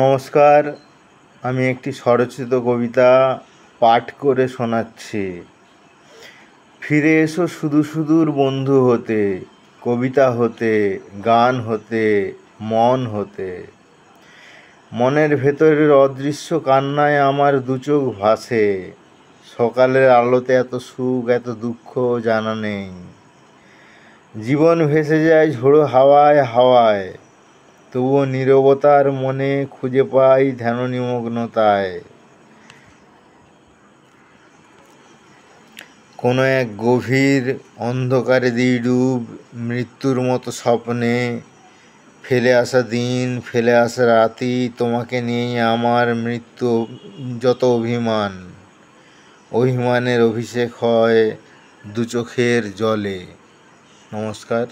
নমস্কার, আমি একটি স্বরচিত কবিতা পাঠ করে শোনাচ্ছি। ফিরে এসো সুদূর বন্ধু হতে, কবিতা হতে, গান হতে, মন হতে। মনের ভেতরের অদৃশ্য কান্নায় আমার দুচোখ ভাসে। সকালের আলোতে এত সুখ এত দুঃখ জানা নেই। জীবন ভেসে যায় ঝোড়ো হাওয়ায় হাওয়ায়, তবুও নীরবতার মনে খুঁজে পাই ধ্যান নিমগ্নতায়। কোনো এক গভীর অন্ধকারে দিই ডুব মৃত্যুর মতো স্বপ্নে, ফেলে আসা দিন ফেলে আসা রাতি, তোমাকে নিয়েই আমার মৃত্যু যত অভিমান। অভিমানের অভিষেক হয় দু চোখের জলে। নমস্কার।